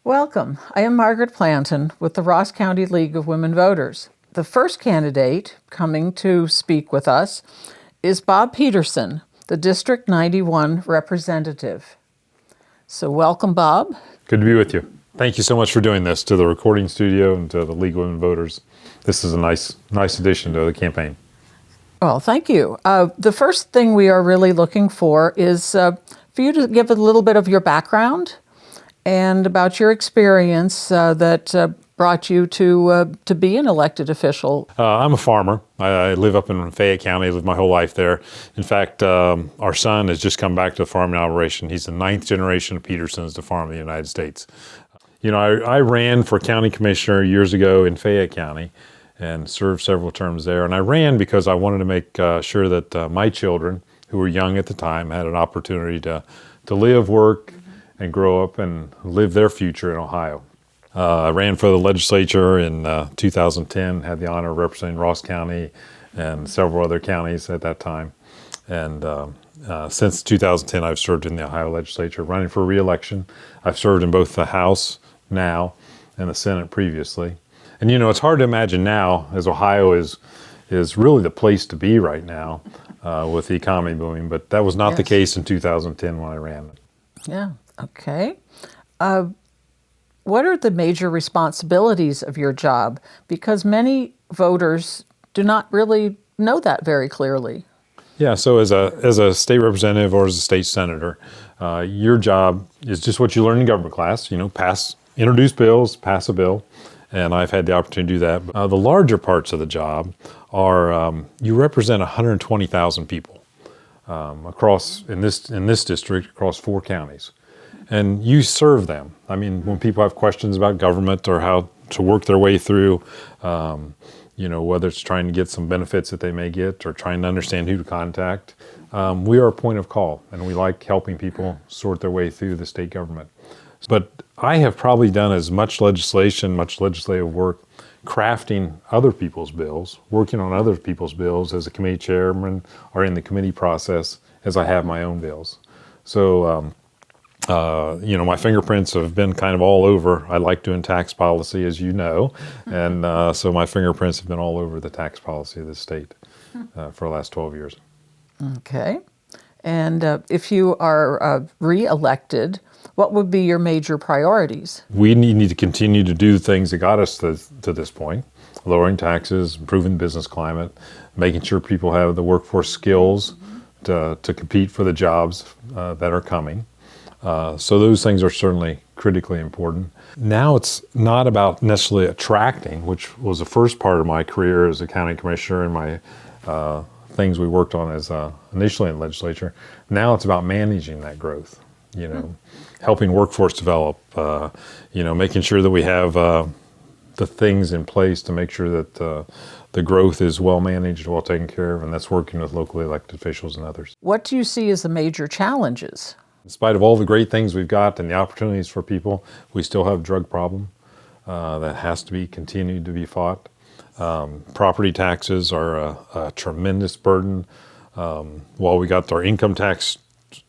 Welcome. I am Margaret Planton with the Ross County League of Women Voters. The first candidate coming to speak with us is Bob Peterson, the District 91 representative. So welcome, Bob. Good to be with you. Thank you so much for doing this, to the recording studio and to the League of Women Voters. This is a nice addition to the campaign. Well, thank you. The first thing we are really looking for is for you to give a little bit of your background and about your experience that brought you to be an elected official. I'm a farmer. I live up in Fayette County. I lived my whole life there. In fact, our son has just come back to the farming operation. He's the 9th generation of Petersons to farm in the United States. You know, I ran for county commissioner years ago in Fayette County and served several terms there. And I ran because I wanted to make sure that my children, who were young at the time, had an opportunity to live, work, and grow up and live their future in Ohio. I ran for the legislature in 2010, had the honor of representing Ross County and several other counties at that time. And since 2010, I've served in the Ohio legislature, running for re-election. I've served in both the House now and the Senate previously. And you know, it's hard to imagine now, as Ohio is really the place to be right now with the economy booming, but that was not the case in 2010 when I ran. Yeah, okay. What are the major responsibilities of your job? Because many voters do not really know that very clearly. Yeah, so as a state representative or as a state senator, your job is just what you learn in government class, you know, introduce bills, pass a bill, and I've had the opportunity to do that. The larger parts of the job are you represent 120,000 people across, in this district, across 4 counties. And you serve them. I mean, when people have questions about government or how to work their way through, you know, whether it's trying to get some benefits that they may get or trying to understand who to contact, we are a point of call, and we like helping people sort their way through the state government. But I have probably done as much legislative work, crafting other people's bills, working on other people's bills as a committee chairman or in the committee process as I have my own bills. So, you know, my fingerprints have been kind of all over. I like doing tax policy, as you know, and so my fingerprints have been all over the tax policy of the state for the last 12 years. Okay. And if you are re-elected, what would be your major priorities? We need to continue to do the things that got us to this point: lowering taxes, improving the business climate, making sure people have the workforce skills to compete for the jobs that are coming. So those things are certainly critically important. Now it's not about necessarily attracting, which was the first part of my career as a county commissioner and my things we worked on as initially in the legislature. Now it's about managing that growth, you know, helping workforce develop, you know, making sure that we have the things in place to make sure that the growth is well managed, well taken care of, and that's working with locally elected officials and others. What do you see as the major challenges? In spite of all the great things we've got and the opportunities for people, we still have a drug problem that has to be continued to be fought. Property taxes are a tremendous burden. While we got our income tax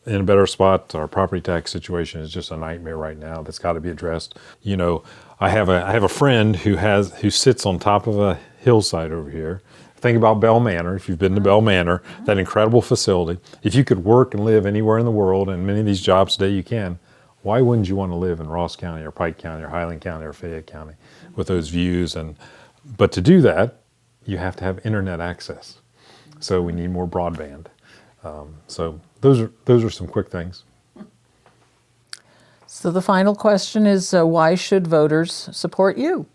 in a better spot, our property tax situation is just a nightmare right now that's got to be addressed. You know, I have a friend who sits on top of a hillside over here. Think about Bell Manor. If you've been to Bell Manor, that incredible facility. If you could work and live anywhere in the world, and many of these jobs today you can, why wouldn't you want to live in Ross County or Pike County or Highland County or Fayette County with those views? But to do that, you have to have internet access. So we need more broadband. So those are some quick things. So the final question is, why should voters support you?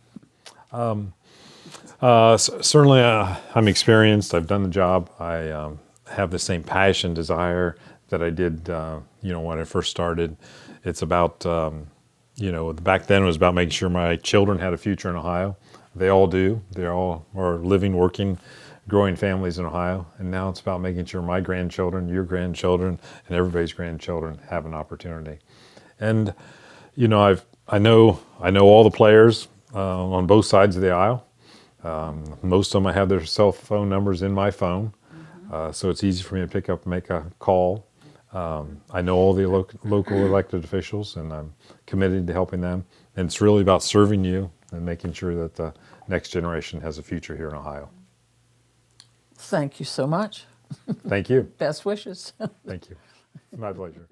Certainly, I'm experienced. I've done the job. I have the same passion, desire that I did, you know, when I first started. It's about, you know, back then it was about making sure my children had a future in Ohio. They all do. They all are living, working, growing families in Ohio. And now it's about making sure my grandchildren, your grandchildren, and everybody's grandchildren have an opportunity. And, you know, I know all the players on both sides of the aisle. Most of them, I have their cell phone numbers in my phone, so it's easy for me to pick up and make a call. I know all the local elected officials, and I'm committed to helping them. And it's really about serving you and making sure that the next generation has a future here in Ohio. Thank you so much. Thank you. Best wishes. Thank you. My pleasure.